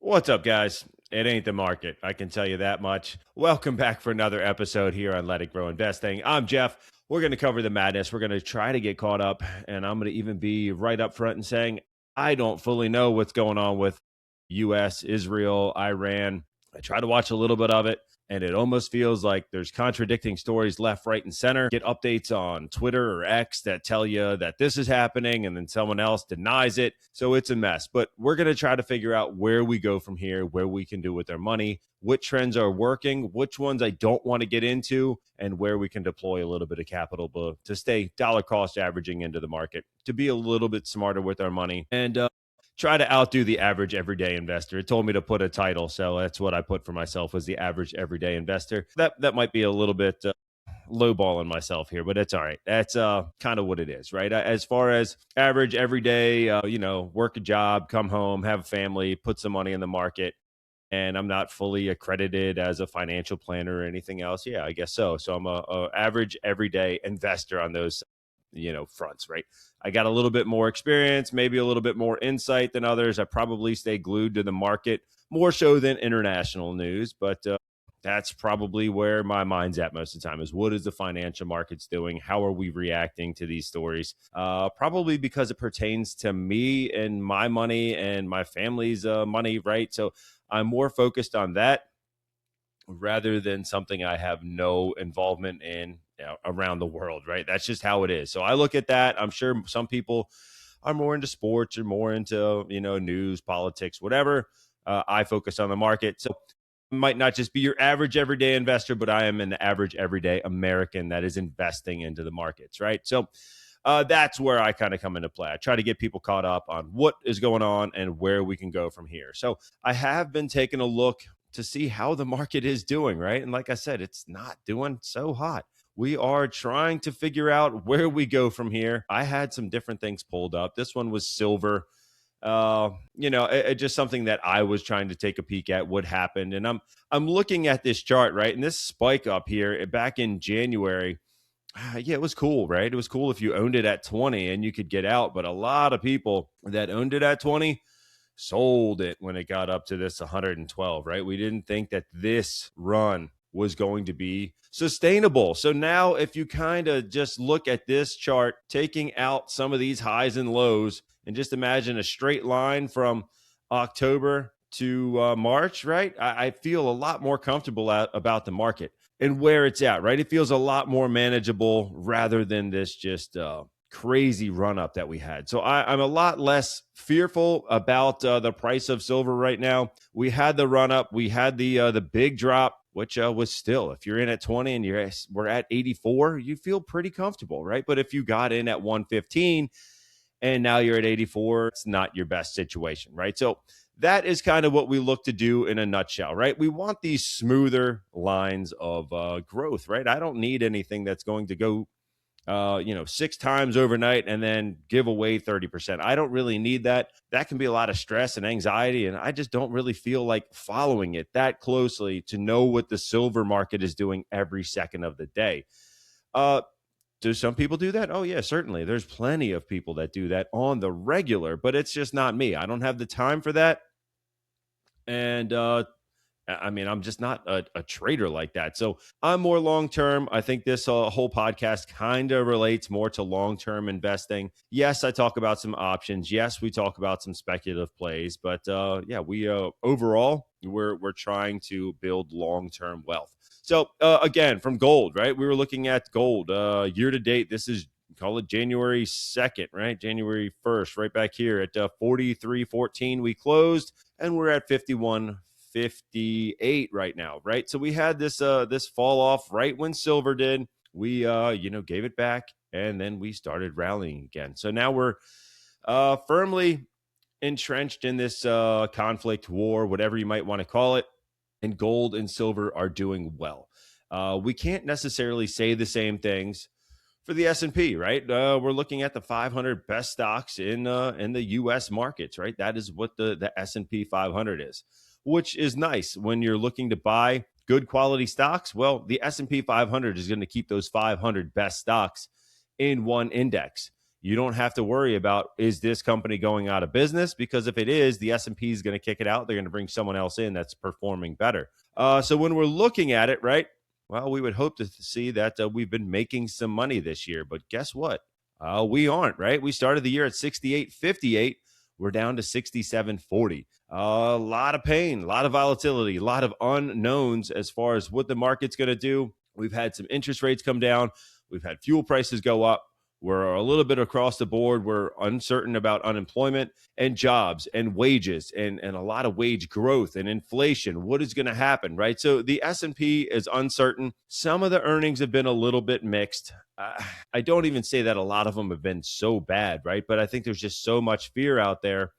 What's up, guys? It ain't the market. I can tell you that much. Welcome back for another episode here on Let It Grow Investing. I'm Jeff. We're going to cover the madness. We're going to try to get caught up, and I'm going to even be right up front and saying I don't fully know what's going on with U.S., Israel, Iran. I try to watch a little bit of it, and it almost feels like there's contradicting stories left, right, and center. Get updates on Twitter or X that tell you that this is happening, and then someone else denies it. So it's a mess. But we're going to try to figure out where we go from here, where we can do with our money, what trends are working, which ones I don't want to get into, and where we can deploy a little bit of capital to stay dollar cost averaging into the market, to be a little bit smarter with our money, and try to outdo the average everyday investor. It told me to put a title, so that's what I put for myself, was the average everyday investor. That might be a little bit lowballing myself here, but it's all right. That's kind of what it is, right? As far as average everyday, work a job, come home, have a family, put some money in the market, and I'm not fully accredited as a financial planner or anything else. Yeah, I guess so. So I'm a average everyday investor on those fronts, right? I got a little bit more experience, maybe a little bit more insight than others. I probably stay glued to the market more so than international news, but that's probably where my mind's at most of the time, is what is the financial markets doing? How are we reacting to these stories? Probably because it pertains to me and my money and my family's money, right? So I'm more focused on that rather than something I have no involvement in around the world, right? That's just how it is. So I look at that. I'm sure some people are more into sports or more into, news, politics, whatever. I focus on the market. So I might not just be your average everyday investor, but I am an average everyday American that is investing into the markets, right? So that's where I kind of come into play. I try to get people caught up on what is going on and where we can go from here. So I have been taking a look to see how the market is doing, right? And like I said, it's not doing so hot. We are trying to figure out where we go from here. I had some different things pulled up. This one was silver. Just something that I was trying to take a peek at what happened. And I'm looking at this chart, right? And this spike up here back in January, yeah, it was cool, right? It was cool if you owned it at 20 and you could get out. But a lot of people that owned it at 20 sold it when it got up to this 112, right? We didn't think that this run was going to be sustainable. So now if you kind of just look at this chart, taking out some of these highs and lows, and just imagine a straight line from October to March, right? I feel a lot more comfortable about the market and where it's at, right? It feels a lot more manageable rather than this just crazy run up that we had. So I'm a lot less fearful about the price of silver right now. We had the run up, we had the big drop, which was still, if you're in at 20 and we're at 84, you feel pretty comfortable, right? But if you got in at 115 and now you're at 84, it's not your best situation, right? So that is kind of what we look to do in a nutshell, right? We want these smoother lines of growth, right? I don't need anything that's going to go 6 times overnight and then give away 30%. I don't really need that. That can be a lot of stress and anxiety. And I just don't really feel like following it that closely to know what the silver market is doing every second of the day. Do some people do that? Oh, yeah, certainly. There's plenty of people that do that on the regular, but it's just not me. I don't have the time for that. And I'm just not a trader like that. So I'm more long-term. I think this whole podcast kind of relates more to long-term investing. Yes, I talk about some options. Yes, we talk about some speculative plays, but we overall, we're trying to build long-term wealth. So again, from gold, right? We were looking at gold year to date. This is, call it January 2nd, right? January 1st, right back here at 43.14 we closed, and we're at 51.58 right now, right? So we had this fall off right when silver did. We gave it back, and then we started rallying again. So now we're firmly entrenched in this conflict, war, whatever you might want to call it, and gold and silver are doing well. We can't necessarily say the same things for the S&P, right? We're looking at the 500 best stocks in the U.S. markets, right? That is what the S&P 500 is, which is nice when you're looking to buy good quality stocks. Well, the S&P 500 is going to keep those 500 best stocks in one index. You don't have to worry about, is this company going out of business? Because if it is, the S&P is going to kick it out. They're going to bring someone else in that's performing better. So when we're looking at it, right, well, we would hope to see that we've been making some money this year. But guess what? We aren't, right? We started the year at 68.58. We're down to 67.40. A lot of pain, a lot of volatility, a lot of unknowns as far as what the market's going to do. We've had some interest rates come down. We've had fuel prices go up. We're a little bit across the board. We're uncertain about unemployment and jobs and wages and a lot of wage growth and inflation. What is going to happen, right? So the S&P is uncertain. Some of the earnings have been a little bit mixed. I don't even say that a lot of them have been so bad, right? But I think there's just so much fear out there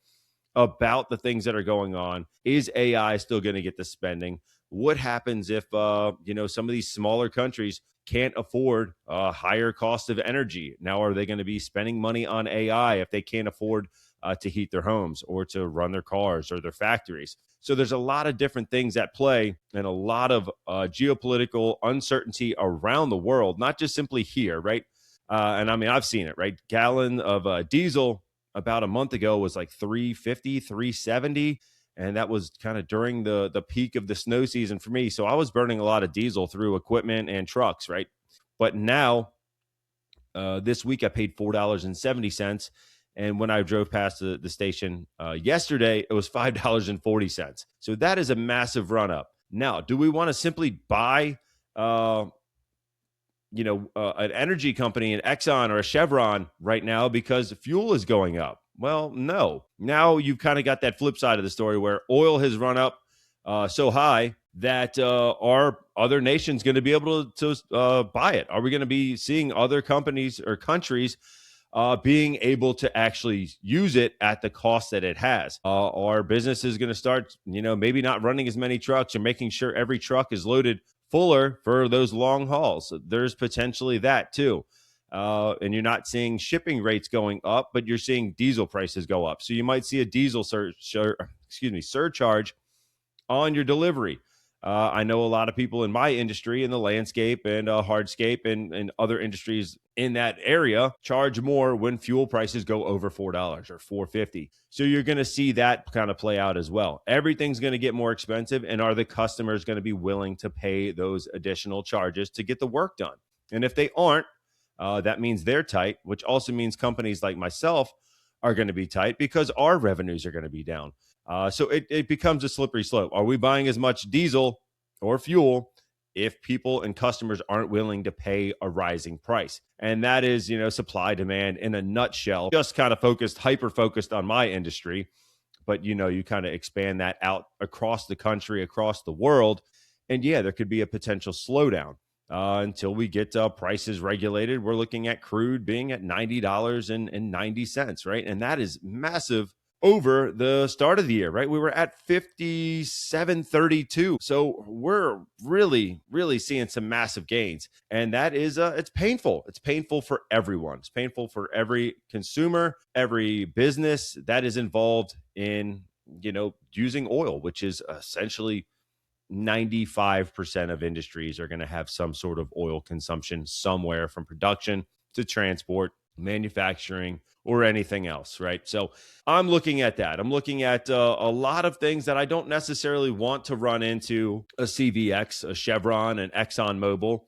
about the things that are going on. Is AI still going to get the spending? What happens if some of these smaller countries can't afford a higher cost of energy? Now, are they going to be spending money on AI if they can't afford to heat their homes or to run their cars or their factories? So there's a lot of different things at play and a lot of geopolitical uncertainty around the world, not just simply here, right? And I mean, I've seen it, right? Gallon of diesel about a month ago was like 350, 370. And that was kind of during the peak of the snow season for me. So I was burning a lot of diesel through equipment and trucks, right? But now, this week, I paid $4.70. And when I drove past the station yesterday, it was $5.40. So that is a massive run up. Now, do we want to simply buy an energy company, an Exxon or a Chevron right now because fuel is going up? Well, no. Now you've kind of got that flip side of the story where oil has run up so high that are other nations going to be able to buy it? Are we going to be seeing other companies or countries being able to actually use it at the cost that it has? Our business is going to start, maybe not running as many trucks or making sure every truck is loaded fuller for those long hauls. So there's potentially that too. And you're not seeing shipping rates going up, but you're seeing diesel prices go up. So you might see a diesel surcharge on your delivery. I know a lot of people in my industry, in the landscape and hardscape and other industries in that area, charge more when fuel prices go over $4 or $4.50. So you're going to see that kind of play out as well. Everything's going to get more expensive. And are the customers going to be willing to pay those additional charges to get the work done? And if they aren't, that means they're tight, which also means companies like myself are going to be tight because our revenues are going to be down. So it becomes a slippery slope. Are we buying as much diesel or fuel if people and customers aren't willing to pay a rising price? And that is, supply demand in a nutshell, just kind of hyper focused on my industry. But, you kind of expand that out across the country, across the world. And yeah, there could be a potential slowdown. Until we get prices regulated. We're looking at crude being at $90.90, right? And that is massive over the start of the year, right? We were at $57.32. So we're really, really seeing some massive gains. And that is, it's painful. It's painful for everyone. It's painful for every consumer, every business that is involved in, using oil, which is essentially 95% of industries are going to have some sort of oil consumption somewhere, from production to transport, manufacturing, or anything else, right? So I'm looking at that. I'm looking at a lot of things that I don't necessarily want to run into a CVX, a Chevron, an ExxonMobil.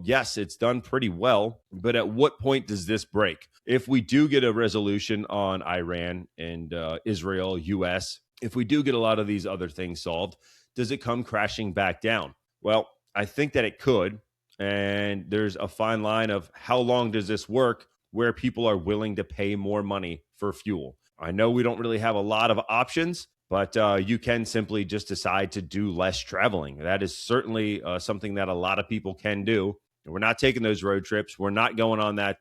Yes, it's done pretty well, but at what point does this break? If we do get a resolution on Iran and Israel, US, if we do get a lot of these other things solved, does it come crashing back down? Well, I think that it could. And there's a fine line of how long does this work where people are willing to pay more money for fuel. I know we don't really have a lot of options, but you can simply just decide to do less traveling. That is certainly something that a lot of people can do. We're not taking those road trips. We're not going on that,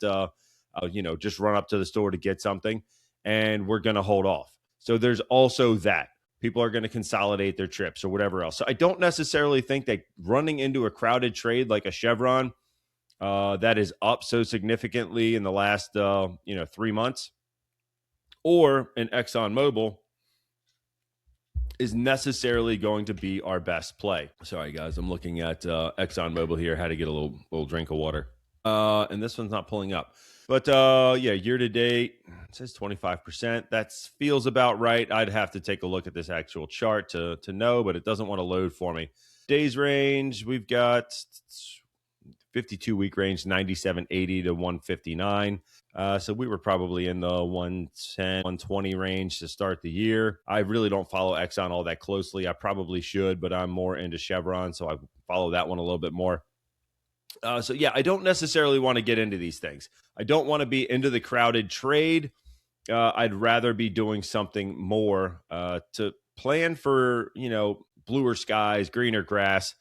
just run up to the store to get something, and we're going to hold off. So there's also that. People are going to consolidate their trips or whatever else. So I don't necessarily think that running into a crowded trade like a Chevron that is up so significantly in the last 3 months, or an ExxonMobil, is necessarily going to be our best play. Sorry, guys, I'm looking at ExxonMobil here. Had to get a little drink of water. And this one's not pulling up. But yeah, year to date, it says 25%. That feels about right. I'd have to take a look at this actual chart to know, but it doesn't want to load for me. Days range, we've got 52-week range, 97.80 to 159. So we were probably in the 110, 120 range to start the year. I really don't follow Exxon all that closely. I probably should, but I'm more into Chevron, so I follow that one a little bit more. So yeah, I don't necessarily want to get into these things. I don't want to be into the crowded trade. I'd rather be doing something more to plan for, bluer skies, greener grass.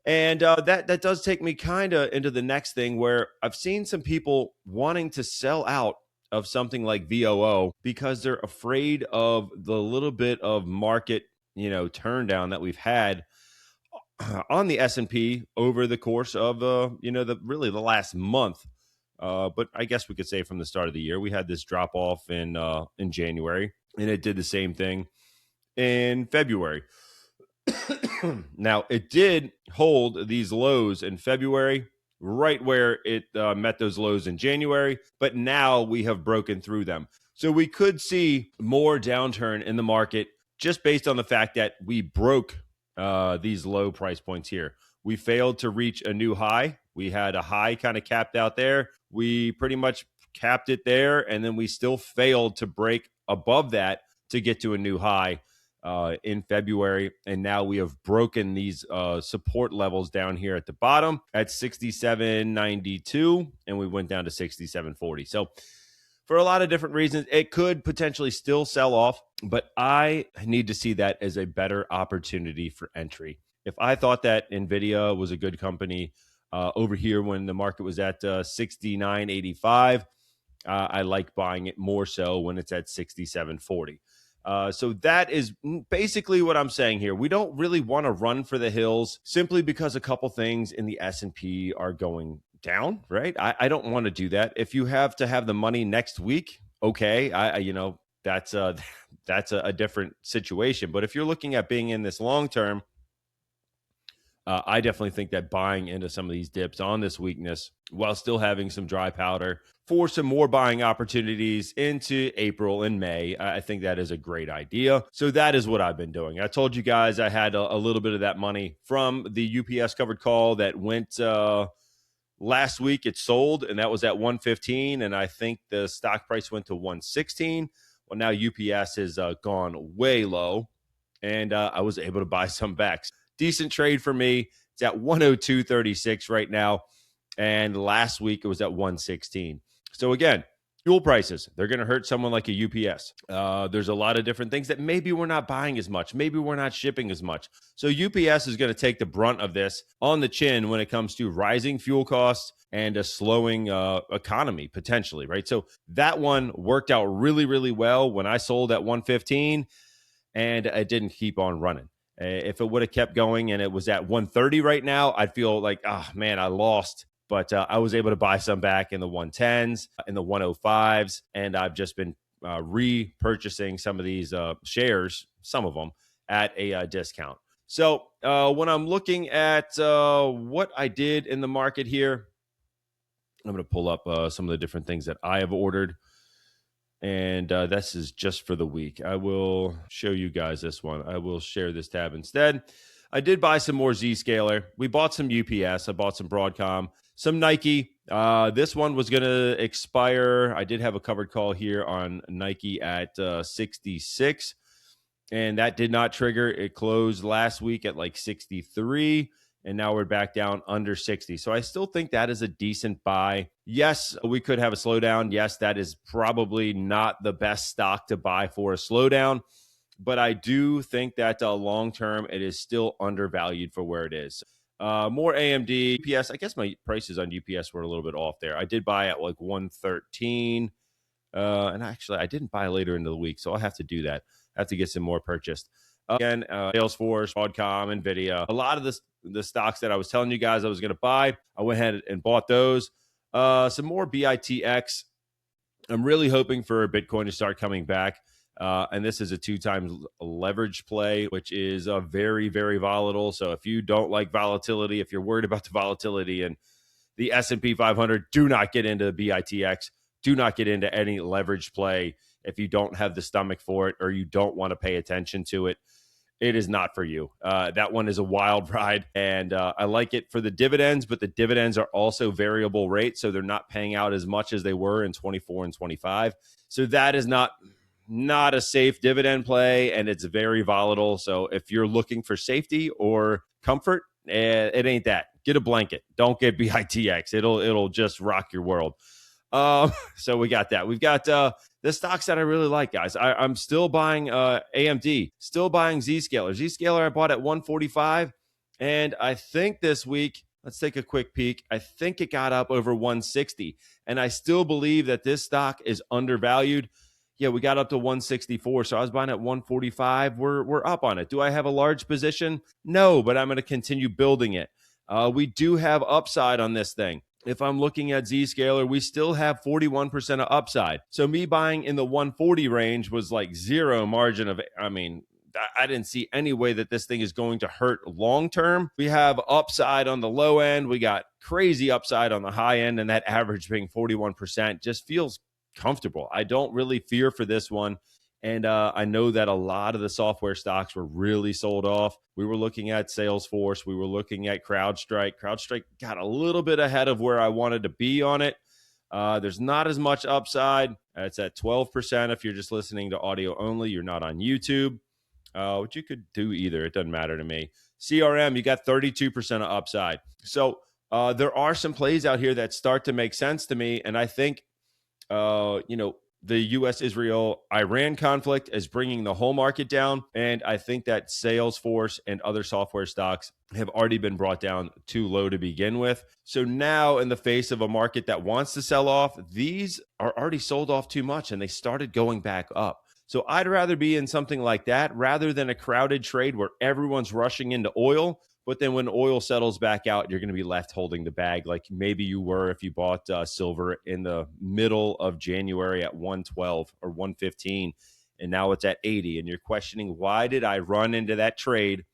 And that does take me kind of into the next thing, where I've seen some people wanting to sell out of something like VOO because they're afraid of the little bit of market, turn down that we've had on the S&P over the course of the last month. But I guess we could say from the start of the year, we had this drop off in January, and it did the same thing in February. Now, it did hold these lows in February, right where it met those lows in January, but now we have broken through them. So we could see more downturn in the market just based on the fact that we broke these low price points here. We failed to reach a new high. We had a high kind of capped out there. We pretty much capped it there, and then we still failed to break above that to get to a new high in February. And now we have broken these support levels down here at the bottom at 67.92, and we went down to 67.40. So for a lot of different reasons, it could potentially still sell off, but I need to see that as a better opportunity for entry. If I thought that NVIDIA was a good company over here when the market was at 69.85, I like buying it more so when it's at 67.40. So that is basically what I'm saying here. We don't really want to run for the hills simply because a couple things in the S&P are going down, right? I don't want to do that. If you have to have the money next week, okay, that's a different situation. But if you're looking at being in this long term, I definitely think that buying into some of these dips on this weakness while still having some dry powder for some more buying opportunities into April and May, I think that is a great idea. So that is what I've been doing. I told you guys I had a little bit of that money from the UPS covered call that went last week. It sold, and that was at 115, and I think the stock price went to 116. Well, now UPS has gone way low, and I was able to buy some back. Decent trade for me. It's at 102.36 right now. And last week it was at 116. So again, fuel prices, they're going to hurt someone like a UPS. There's a lot of different things that maybe we're not buying as much. Maybe we're not shipping as much. So UPS is going to take the brunt of this on the chin when it comes to rising fuel costs and a slowing economy potentially, right? So that one worked out really, really well when I sold at 115, and it didn't keep on running. If it would have kept going and it was at 130 right now, I'd feel like, oh man, I lost. But I was able to buy some back in the 110s, in the 105s, and I've just been repurchasing some of these shares, some of them, at a discount. So when I'm looking at what I did in the market here, I'm going to pull up some of the different things that I have ordered. And this is just for the week. I will show you guys this one. I will share this tab instead. I did buy some more Zscaler. We bought some UPS. I bought some Broadcom, some Nike. This one was going to expire. I did have a covered call here on Nike at 66, and that did not trigger. It closed last week at like 63. And now we're back down under 60. So I still think that is a decent buy. Yes, we could have a slowdown. Yes, that is probably not the best stock to buy for a slowdown. But I do think that long term, it is still undervalued for where it is. More AMD, UPS. I guess my prices on UPS were a little bit off there. I did buy at like 113. And actually, I didn't buy later into the week, so I'll have to do that. I have to get some more purchased. Again, Salesforce, Broadcom, NVIDIA, a lot of the stocks that I was telling you guys I was going to buy, I went ahead and bought those. Some more BITX. I'm really hoping for Bitcoin to start coming back. And this is a 2x leverage play, which is very, very volatile. So if you don't like volatility, if you're worried about the volatility and the S&P 500. Do not get into BITX. Do not get into any leverage play if you don't have the stomach for it or you don't want to pay attention to it. It is not for you. That one is a wild ride, and I like it for the dividends, but the dividends are also variable rate, so they're not paying out as much as they were in 24 and 25. So that is not a safe dividend play, and it's very volatile. So if you're looking for safety or comfort, it ain't that. Get a blanket. Don't get BITX. It'll just rock your world. So we got that. We've got the stocks that I really like, guys. I'm still buying AMD, still buying Zscaler. Zscaler I bought at 145, and I think this week, let's take a quick peek. I think it got up over 160, and I still believe that this stock is undervalued. Yeah, we got up to 164, so I was buying at 145. We're up on it. Do I have a large position? No, but I'm going to continue building it. We do have upside on this thing. If I'm looking at Zscaler, we still have 41% of upside. So me buying in the 140 range was like zero margin of, I didn't see any way that this thing is going to hurt long term. We have upside on the low end. We got crazy upside on the high end, and that average being 41% just feels comfortable. I don't really fear for this one. And I know that a lot of the software stocks were really sold off. We were looking at Salesforce. We were looking at CrowdStrike. CrowdStrike got a little bit ahead of where I wanted to be on it. There's not as much upside. It's at 12% if you're just listening to audio only. You're not on YouTube, which you could do either. It doesn't matter to me. CRM, you got 32% of upside. So there are some plays out here that start to make sense to me. And I think, the U.S.-Israel-Iran conflict is bringing the whole market down. And I think that Salesforce and other software stocks have already been brought down too low to begin with. So now in the face of a market that wants to sell off, these are already sold off too much and they started going back up. So I'd rather be in something like that rather than a crowded trade where everyone's rushing into oil. But then when oil settles back out, you're going to be left holding the bag like maybe you were if you bought silver in the middle of January at 112 or 115, and now it's at 80. And you're questioning, why did I run into that trade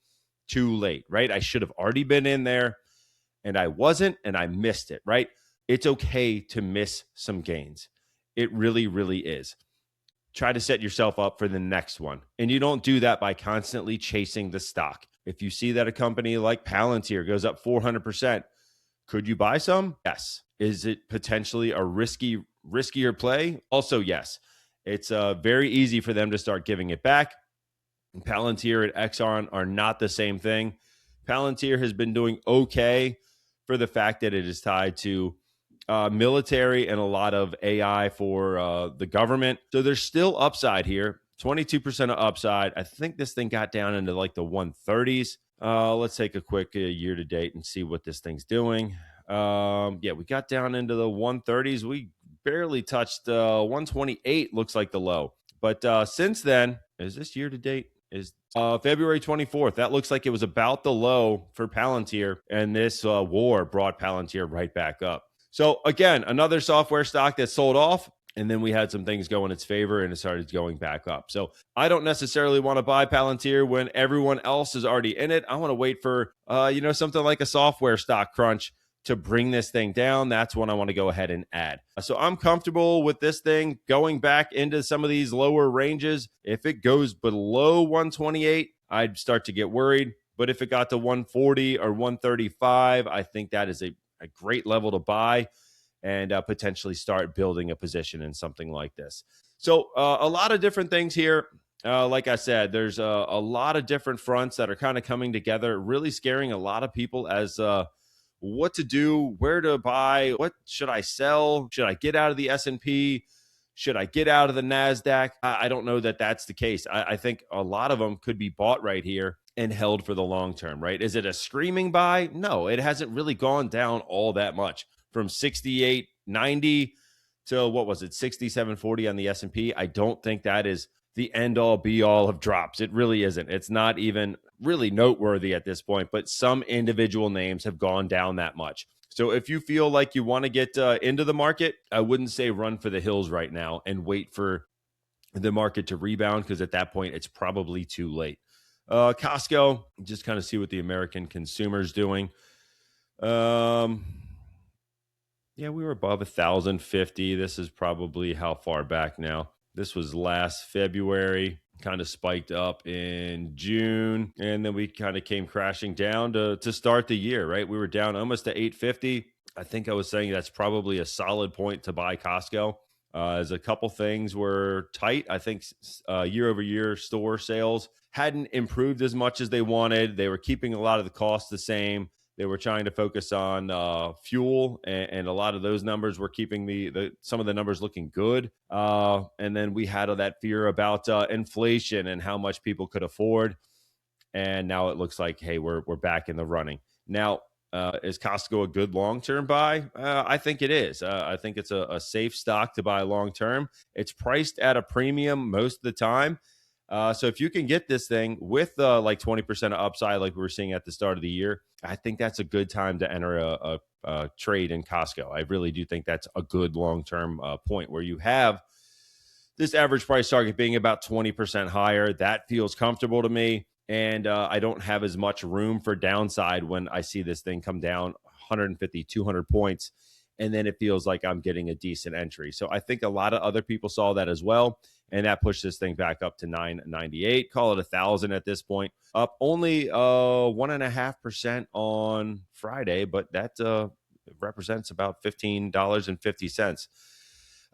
too late, right? I should have already been in there, and I wasn't, and I missed it, right? It's okay to miss some gains. It really, really is. Try to set yourself up for the next one. And you don't do that by constantly chasing the stock. If you see that a company like Palantir goes up 400%, could you buy some? Yes. Is it potentially a riskier play? Also, yes. It's very easy for them to start giving it back. Palantir and Exxon are not the same thing. Palantir has been doing okay for the fact that it is tied to military and a lot of AI for the government. So there's still upside here. 22% of upside. I think this thing got down into like the 130s. Let's take a quick year to date and see what this thing's doing. We got down into the 130s. We barely touched 128 looks like the low. But since then, is this year to date? Is February 24th. That looks like it was about the low for Palantir. And this war brought Palantir right back up. So again, another software stock that sold off. And then we had some things go in its favor and it started going back up. So I don't necessarily want to buy Palantir when everyone else is already in it. I want to wait for, something like a software stock crunch to bring this thing down. That's when I want to go ahead and add. So I'm comfortable with this thing going back into some of these lower ranges. If it goes below 128, I'd start to get worried. But if it got to 140 or 135, I think that is a great level to buy and potentially start building a position in something like this. So a lot of different things here. Like I said, there's a lot of different fronts that are kind of coming together, really scaring a lot of people as what to do, where to buy, what should I sell? Should I get out of the S&P? Should I get out of the NASDAQ? I don't know that that's the case. I think a lot of them could be bought right here and held for the long term, right? Is it a screaming buy? No, it hasn't really gone down all that much. From 68.90 to what was it, 67.40 on the S&P. I don't think that is the end all be all of drops. It really isn't. It's not even really noteworthy at this point, but some individual names have gone down that much. So if you feel like you want to get into the market, I wouldn't say run for the hills right now and wait for the market to rebound, because at that point, it's probably too late. Costco, just kind of see what the American consumer is doing. Yeah, we were above 1,050. This is probably how far back now? This was last February, kind of spiked up in June, and then we kind of came crashing down to start the year, right? We were down almost to 850. I think I was saying that's probably a solid point to buy Costco. As a couple things were tight. I think year over year store sales hadn't improved as much as they wanted. They were keeping a lot of the costs the same. They were trying to focus on fuel, and a lot of those numbers were keeping the some of the numbers looking good. And then we had that fear about inflation and how much people could afford. And now it looks like, hey, we're back in the running. Now, is Costco a good long term buy? I think it is. I think it's a safe stock to buy long term. It's priced at a premium most of the time. So if you can get this thing with like 20% of upside, like we were seeing at the start of the year, I think that's a good time to enter a trade in Costco. I really do think that's a good long term point where you have this average price target being about 20% higher. That feels comfortable to me. And I don't have as much room for downside when I see this thing come down 150, 200 points. And then it feels like I'm getting a decent entry. So I think a lot of other people saw that as well. And that pushed this thing back up to 998. Call it 1,000 at this point. Up only 1.5% on Friday, but that represents about $15.50.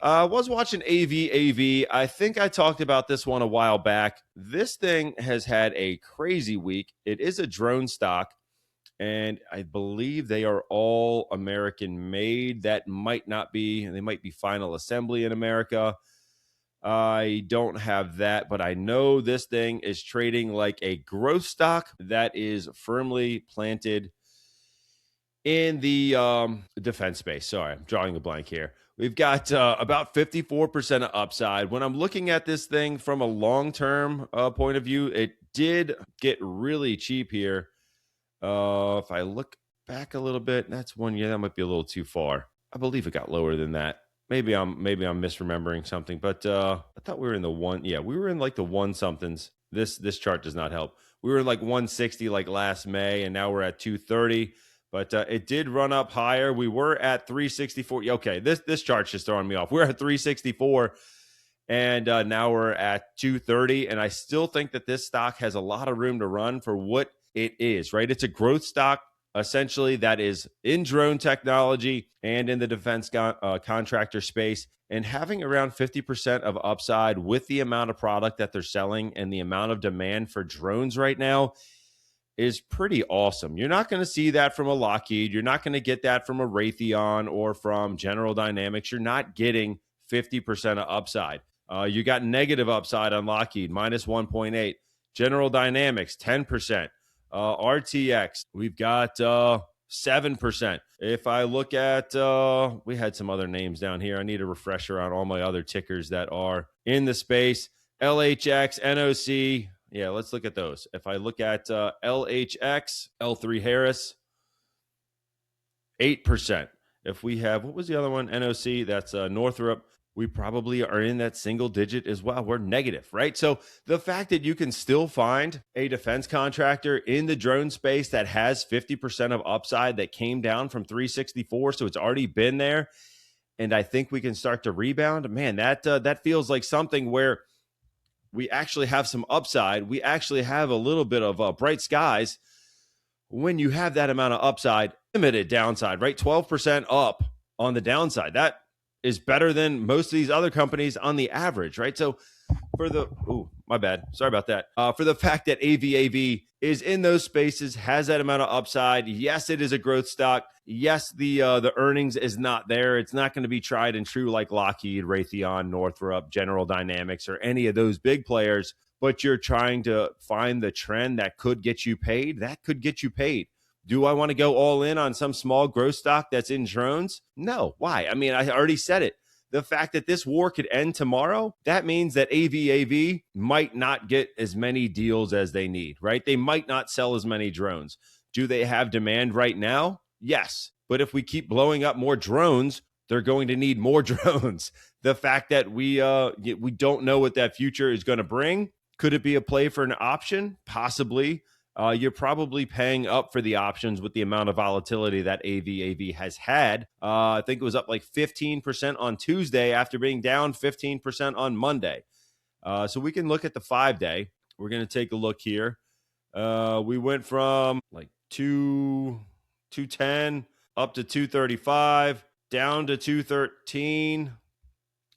I was watching AV. I think I talked about this one a while back. This thing has had a crazy week. It is a drone stock, and I believe they are all American made. That might not be, they might be final assembly in America. I don't have that, but I know this thing is trading like a growth stock that is firmly planted in the defense space. Sorry, I'm drawing a blank here. We've got about 54% of upside. When I'm looking at this thing from a long-term point of view, it did get really cheap here. If I look back a little bit, that's 1 year. That might be a little too far. I believe it got lower than that. Maybe I'm misremembering something, but I thought we were in the one. Yeah, we were in like the one somethings. This chart does not help. We were like 160 like last May, and now we're at 230. But it did run up higher. We were at 364. Okay, this chart's just throwing me off. We're at 364, and now we're at 230. And I still think that this stock has a lot of room to run for what it is, right? It's a growth stock, essentially, that is in drone technology and in the defense contractor space. And having around 50% of upside with the amount of product that they're selling and the amount of demand for drones right now is pretty awesome. You're not going to see that from a Lockheed. You're not going to get that from a Raytheon or from General Dynamics. You're not getting 50% of upside. You got negative upside on Lockheed, minus 1.8. General Dynamics, 10%. RTX, we've got 7%. If I look at, we had some other names down here. I need a refresher on all my other tickers that are in the space. LHX, NOC. Yeah, let's look at those. If I look at LHX, L3 Harris, 8%. If we have, what was the other one? NOC, that's Northrop. We probably are in that single digit as well. We're negative, right? So the fact that you can still find a defense contractor in the drone space that has 50% of upside that came down from 364, so it's already been there, and I think we can start to rebound, man, that feels like something where we actually have some upside. We actually have a little bit of bright skies when you have that amount of upside, limited downside, right? 12% up on the downside. That is better than most of these other companies on the average, right? So for the, my bad. Sorry about that. For the fact that AVAV is in those spaces, has that amount of upside. Yes, it is a growth stock. Yes, the earnings is not there. It's not going to be tried and true like Lockheed, Raytheon, Northrop, General Dynamics, or any of those big players. But you're trying to find the trend that could get you paid. That could get you paid. Do I want to go all in on some small growth stock that's in drones? No. Why? I mean, I already said it. The fact that this war could end tomorrow, that means that AVAV might not get as many deals as they need, right? They might not sell as many drones. Do they have demand right now? Yes. But if we keep blowing up more drones, they're going to need more drones. The fact that we don't know what that future is going to bring, could it be a play for an option? Possibly. you're probably paying up for the options with the amount of volatility that AVAV has had. I think it was up like 15% on Tuesday after being down 15% on Monday. So we can look at the 5-day. We're going to take a look here. We went from like 210 up to 235, down to 213,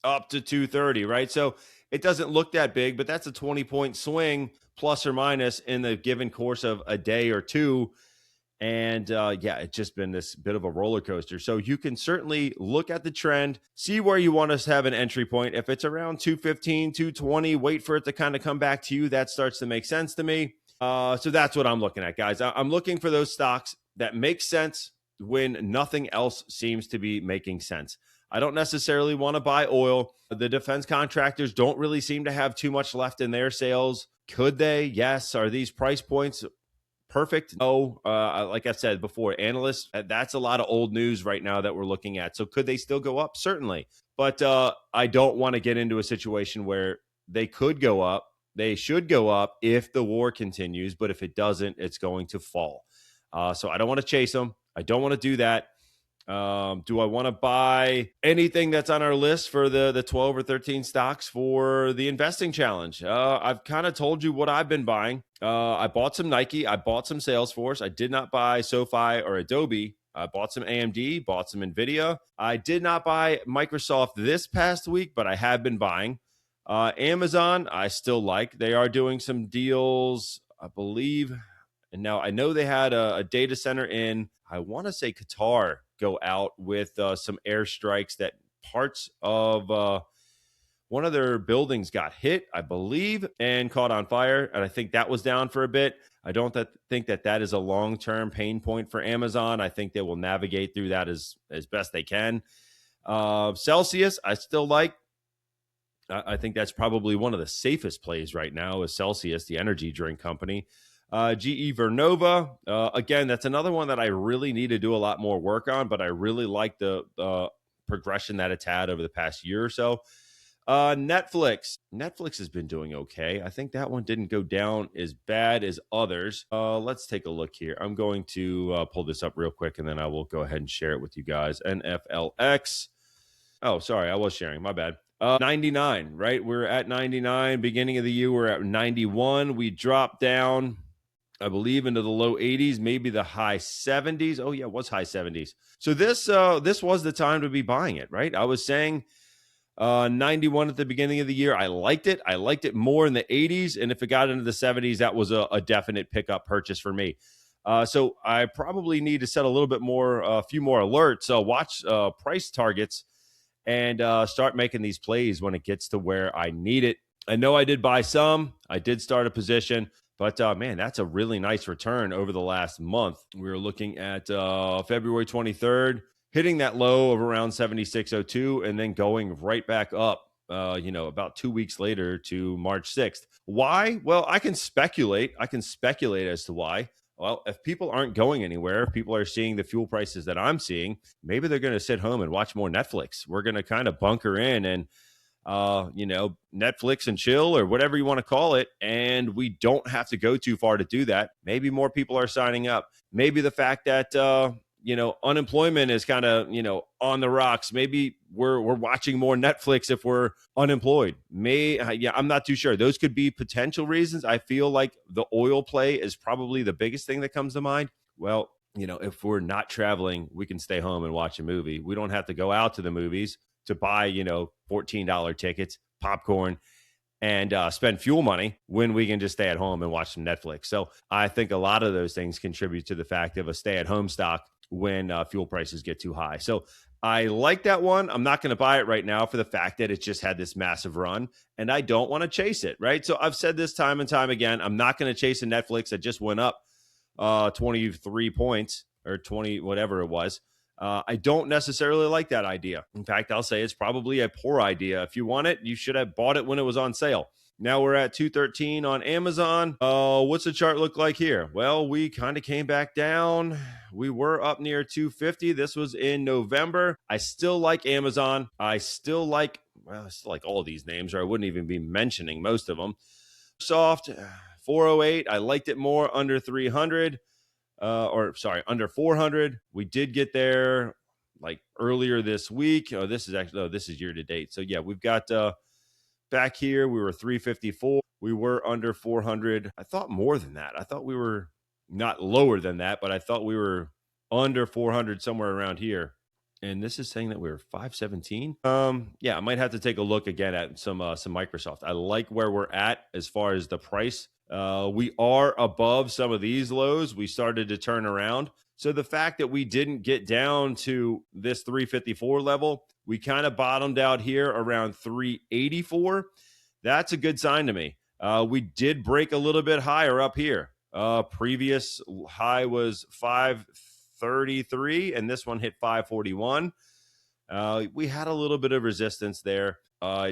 up to 230, right? So it doesn't look that big, but that's a 20-point swing plus or minus in the given course of a day or two. And yeah, it's just been this bit of a roller coaster. So you can certainly look at the trend, see where you want us to have an entry point. If it's around 215, 220, wait for it to kind of come back to you. That starts to make sense to me. So that's what I'm looking at, guys. I'm looking for those stocks that make sense when nothing else seems to be making sense. I don't necessarily want to buy oil. The defense contractors don't really seem to have too much left in their sales. Could they? Yes. Are these price points perfect? No. Like I said before, analysts, that's a lot of old news right now that we're looking at. So could they still go up? Certainly. But I don't want to get into a situation where they could go up. They should go up if the war continues. But if it doesn't, it's going to fall. So I don't want to chase them. I don't want to do that. Do I want to buy anything that's on our list for the 12 or 13 stocks for the investing challenge? I've kind of told you what I've been buying. I bought some Nike. I bought some Salesforce. I did not buy SoFi or Adobe. I bought some AMD, bought some NVIDIA. I did not buy Microsoft this past week, but I have been buying. Amazon, I still like. They are doing some deals, I believe. And now I know they had a data center in, I want to say Qatar, go out with some airstrikes that parts of one of their buildings got hit, I believe, and caught on fire. And I think that was down for a bit. I don't think that is a long-term pain point for Amazon. I think they will navigate through that as best they can. Celsius, I still like. I think that's probably one of the safest plays right now is Celsius, the energy drink company. GE Vernova, again, that's another one that I really need to do a lot more work on, but I really like the progression that it's had over the past year or so. Netflix has been doing okay. I think that one didn't go down as bad as others. Let's take a look here. I'm going to pull this up real quick, and then I will go ahead and share it with you guys. NFLX. Oh, sorry, I was sharing. My bad. 99, right? We're at 99. Beginning of the year, we're at 91. We dropped down, I believe, into the low 80s, maybe the high 70s. Oh, yeah, it was high 70s. So this was the time to be buying it, right? I was saying 91 at the beginning of the year. I liked it. I liked it more in the 80s. And if it got into the 70s, that was a definite pickup purchase for me. So I probably need to set a little bit more, a few more alerts, watch price targets, and start making these plays when it gets to where I need it. I know I did buy some. I did start a position. But, man, that's a really nice return over the last month. We were looking at February 23rd, hitting that low of around 76.02 and then going right back up, about 2 weeks later to March 6th. Why? Well, I can speculate. As to why. Well, if people aren't going anywhere, if people are seeing the fuel prices that I'm seeing, maybe they're going to sit home and watch more Netflix. We're going to kind of bunker in and Netflix and chill or whatever you want to call it. And we don't have to go too far to do that. Maybe more people are signing up. Maybe the fact that, unemployment is kind of, on the rocks. Maybe we're watching more Netflix if we're unemployed. I'm not too sure. Those could be potential reasons. I feel like the oil play is probably the biggest thing that comes to mind. Well, if we're not traveling, we can stay home and watch a movie. We don't have to go out to the movies to buy, $14 tickets, popcorn, and spend fuel money when we can just stay at home and watch some Netflix. So I think a lot of those things contribute to the fact of a stay-at-home stock when fuel prices get too high. So I like that one. I'm not going to buy it right now for the fact that it just had this massive run, and I don't want to chase it, right? So I've said this time and time again, I'm not going to chase a Netflix that just went up 23 points or 20, whatever it was. I don't necessarily like that idea. In fact, I'll say it's probably a poor idea. If you want it, you should have bought it when it was on sale. Now we're at 213 on Amazon. What's the chart look like here? Well, we kind of came back down. We were up near 250. This was in November. I still like Amazon. I still like all of these names, or I wouldn't even be mentioning most of them. Soft, 408. I liked it more under 300, under 400. We did get there like earlier this week. This is year to date. So yeah, we've got back here, we were 354. We were under 400. I thought more than that. I thought we were not lower than that, but I thought we were under 400 somewhere around here. And this is saying that we were 517. Yeah, I might have to take a look again at some Microsoft. I like where we're at as far as the price. We are above some of these lows. We started to turn around. So the fact that we didn't get down to this 354 level, we kind of bottomed out here around 384. That's a good sign to me. We did break a little bit higher up here. Previous high was 533, and this one hit 541. We had a little bit of resistance there.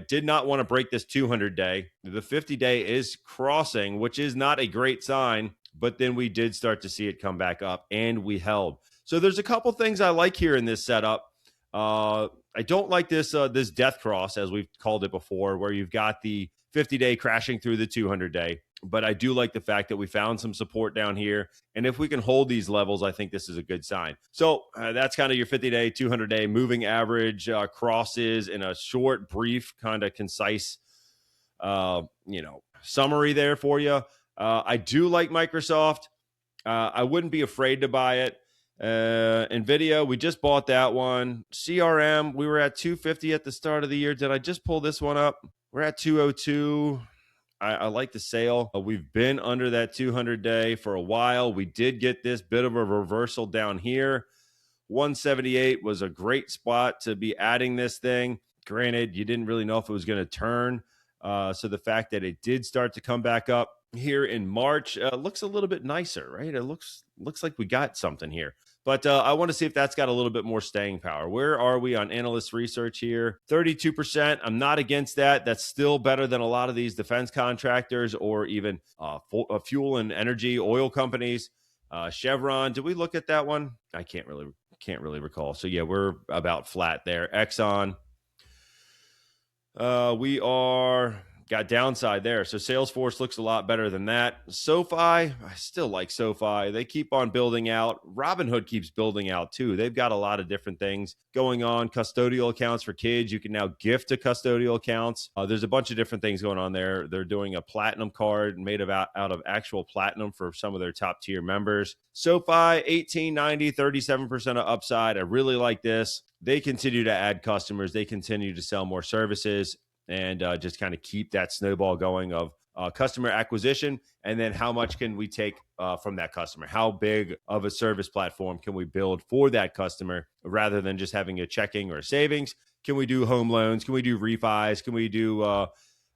Did not want to break this 200-day. The 50-day is crossing, which is not a great sign, but then we did start to see it come back up, and we held. So there's a couple things I like here in this setup. I don't like this death cross, as we've called it before, where you've got the 50-day crashing through the 200-day. But I do like the fact that we found some support down here. And if we can hold these levels, I think this is a good sign. So that's kind of your 50-day, 200-day moving average crosses in a short, brief, kind of concise, summary there for you. I do like Microsoft. I wouldn't be afraid to buy it. NVIDIA, we just bought that one. CRM, we were at 250 at the start of the year. Did I just pull this one up? We're at 202. I like the sale. We've been under that 200-day for a while. We did get this bit of a reversal down here. 178 was a great spot to be adding this thing. Granted, you didn't really know if it was going to turn. So the fact that it did start to come back up here in March looks a little bit nicer, right? It looks like we got something here. But I want to see if that's got a little bit more staying power. Where are we on analyst research here? 32%. I'm not against that. That's still better than a lot of these defense contractors or even fuel and energy oil companies. Chevron, did we look at that one? I can't really recall. So yeah, we're about flat there. Exxon. We got downside there. So Salesforce looks a lot better than that. SoFi, I still like SoFi. They keep on building out. Robinhood keeps building out too. They've got a lot of different things going on. Custodial accounts for kids. You can now gift to custodial accounts. There's a bunch of different things going on there. They're doing a platinum card made out of actual platinum for some of their top tier members. SoFi, 1890, 37% of upside. I really like this. They continue to add customers. They continue to sell more services. And just kind of keep that snowball going of customer acquisition. And then how much can we take from that customer? How big of a service platform can we build for that customer rather than just having a checking or a savings? Can we do home loans? Can we do refis? Can we do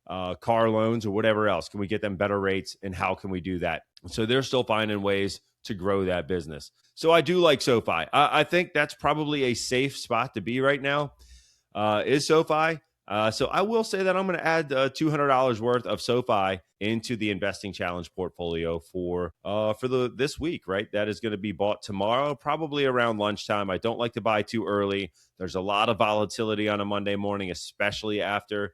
car loans or whatever else? Can we get them better rates? And how can we do that? So they're still finding ways to grow that business. So I do like SoFi. I think that's probably a safe spot to be right now, is SoFi. So I will say that I'm going to add $200 worth of SoFi into the investing challenge portfolio for this week, right? That is going to be bought tomorrow, probably around lunchtime. I don't like to buy too early. There's a lot of volatility on a Monday morning, especially after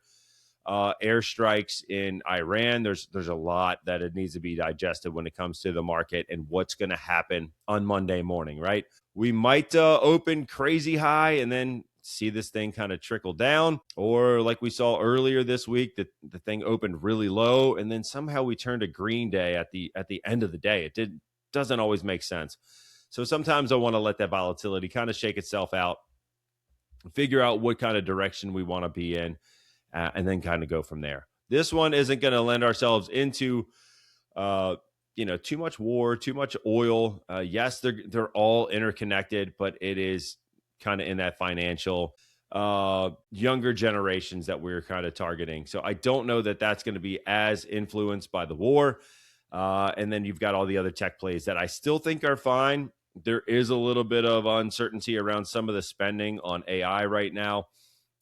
airstrikes in Iran. There's a lot that it needs to be digested when it comes to the market and what's going to happen on Monday morning, right? We might open crazy high and then see this thing kind of trickle down, or like we saw earlier this week, that the thing opened really low and then somehow we turned a green day at the end of the day. Doesn't always make sense. So sometimes I want to let that volatility kind of shake itself out, figure out what kind of direction we want to be in, and then kind of go from there. This one isn't going to lend ourselves into too much war, too much oil. Yes, they're all interconnected, but it is kind of in that financial younger generations that we're kind of targeting. So I don't know that that's going to be as influenced by the war. And then you've got all the other tech plays that I still think are fine. There is a little bit of uncertainty around some of the spending on AI right now.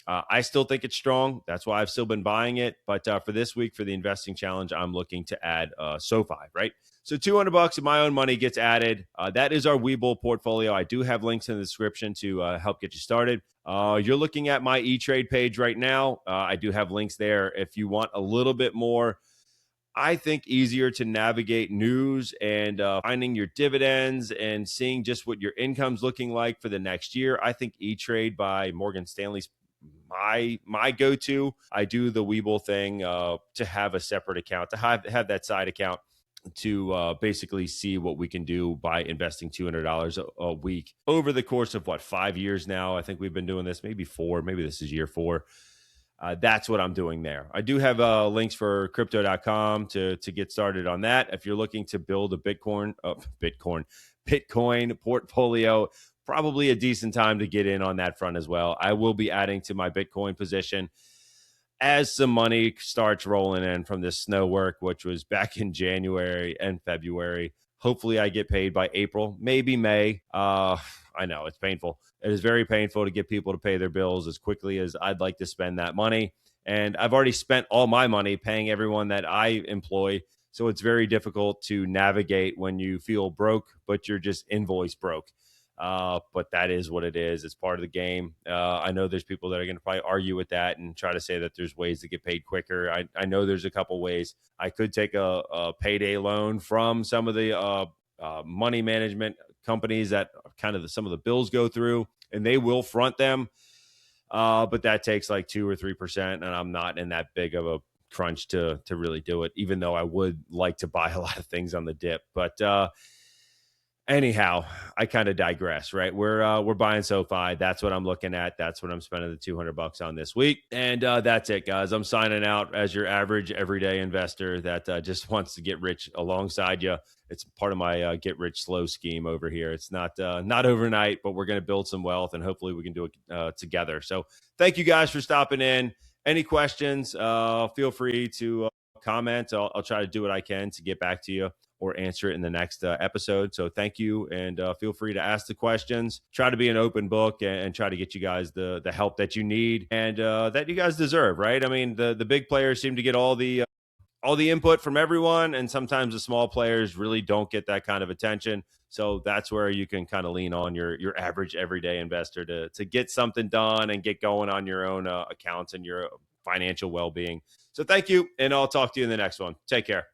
I still think it's strong. That's why I've still been buying it. But for this week, for the investing challenge, I'm looking to add SoFi, right? So $200 of my own money gets added. That is our Webull portfolio. I do have links in the description to help get you started. You're looking at my E-Trade page right now. I do have links there if you want a little bit more I think easier to navigate news and finding your dividends and seeing just what your income's looking like for the next year. I think E-Trade by Morgan Stanley's my go-to. I do the Webull thing to have a separate account, to have that side account to basically see what we can do by investing $200 a week over the course of 5 years now. I think we've been doing this, maybe four, maybe this is year four. That's what I'm doing there. I do have links for crypto.com to get started on that. If you're looking to build a Bitcoin portfolio, probably a decent time to get in on that front as well. I will be adding to my Bitcoin position as some money starts rolling in from this snow work, which was back in January and February. Hopefully I get paid by April, maybe May. I know it's painful. It is very painful to get people to pay their bills as quickly as I'd like to spend that money. And I've already spent all my money paying everyone that I employ. So it's very difficult to navigate when you feel broke, but you're just invoice broke. But that is what it is. It's part of the game. I know there's people that are going to probably argue with that and try to say that there's ways to get paid quicker. I know there's a couple ways. I could take a payday loan from some of the money management companies that kind of some of the bills go through, and they will front them. But that takes like 2 or 3%, and I'm not in that big of a crunch to really do it, even though I would like to buy a lot of things on the dip. But anyhow, I kind of digress, right? We're buying SoFi. That's what I'm looking at. That's what I'm spending the $200 on this week. And that's it, guys. I'm signing out as your average everyday investor that just wants to get rich alongside you. It's part of my get rich slow scheme over here. It's not overnight, but we're going to build some wealth, and hopefully we can do it together. So thank you guys for stopping in. Any questions, feel free to comment. I'll try to do what I can to get back to you or answer it in the next episode. So thank you, and feel free to ask the questions. Try to be an open book and try to get you guys the help that you need and that you guys deserve, right? I mean, the big players seem to get all the input from everyone, and sometimes the small players really don't get that kind of attention. So that's where you can kind of lean on your average everyday investor to get something done and get going on your own accounts and your financial well-being. So thank you, and I'll talk to you in the next one. Take care.